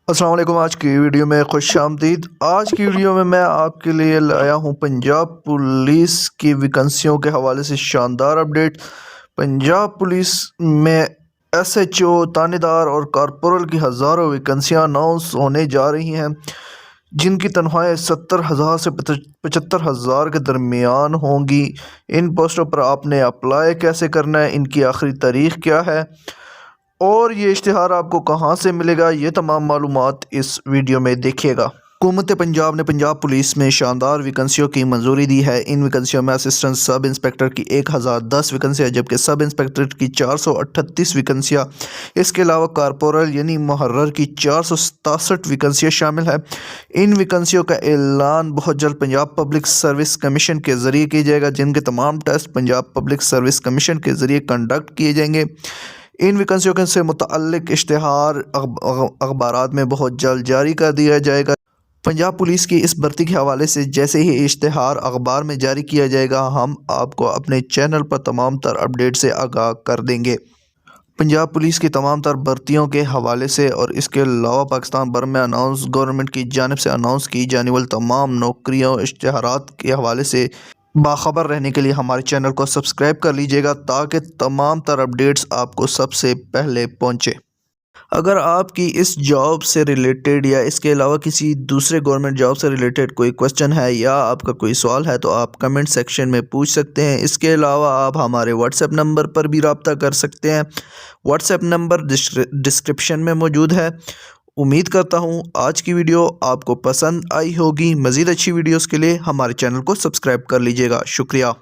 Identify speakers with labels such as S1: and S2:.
S1: अस्सलाम वालेकुम। आज की वीडियो में खुश आमदीद। आज की वीडियो में मैं आपके लिए लाया हूँ पंजाब पुलिस की वैकेंसियों के हवाले से शानदार अपडेट। पंजाब पुलिस में एसएचओ, थानेदार और कॉर्पोरल की हज़ारों वैकेंसियाँ अनाउंस होने जा रही हैं, जिनकी तनख्वाहें 70,000 से 75,000 के दरमियान होंगी। इन पोस्टों पर आपने अप्लाई कैसे करना है, इनकी आखिरी तारीख़ क्या है और ये इश्तिहार आपको कहाँ से मिलेगा, ये तमाम मालूमात इस वीडियो में देखिएगा। हुकूमत पंजाब ने पंजाब पुलिस में शानदार वैकेंसियों की मंजूरी दी है। इन वैकेंसियों में असिस्टेंट सब इंस्पेक्टर की 1010 वैकेंसियाँ, जबकि सब इंस्पेक्टर की 438 वैकेंसियाँ, इसके अलावा कॉर्पोरल यानी मुहर्रर की 467 वैकेंसियाँ शामिल है। इन वैकेंसियों का ऐलान बहुत जल्द पंजाब पब्लिक सर्विस कमीशन के ज़रिए किया जाएगा, जिनके तमाम test Punjab public service commission के ज़रिए कंडक्ट किए जाएंगे। इन वैकेंसियों से मुतअल्लिक़ इश्तिहार अखबारात में बहुत जल्द जारी कर दिया जाएगा। पंजाब पुलिस की इस भर्ती के हवाले से जैसे ही इश्तिहार अखबार में जारी किया जाएगा, हम आपको अपने चैनल पर तमाम तर अपडेट से आगाह कर देंगे। पंजाब पुलिस की तमाम तर भर्तियों के हवाले से और इसके अलावा पाकिस्तान भर में गवर्नमेंट की जानिब से अनाउंस की जाने वाली तमाम नौकरियों इश्तिहारात के हवाले से बाखबर रहने के लिए हमारे चैनल को सब्सक्राइब कर लीजिएगा, ताकि तमाम तर अपडेट्स आपको सबसे पहले पहुँचे। अगर आपकी इस जॉब से रिलेटेड या इसके अलावा किसी दूसरे गवर्नमेंट जॉब से रिलेटेड कोई क्वेश्चन है या आपका कोई सवाल है, तो आप कमेंट सेक्शन में पूछ सकते हैं। इसके अलावा आप हमारे व्हाट्सएप नंबर पर भी रब्ता कर सकते हैं। व्हाट्सएप नंबर डिस्क्रिप्शन में मौजूद है। उम्मीद करता हूँ आज की वीडियो आपको पसंद आई होगी। मज़ीद अच्छी वीडियोज़ के लिए हमारे चैनल को सब्सक्राइब कर लीजिएगा। शुक्रिया।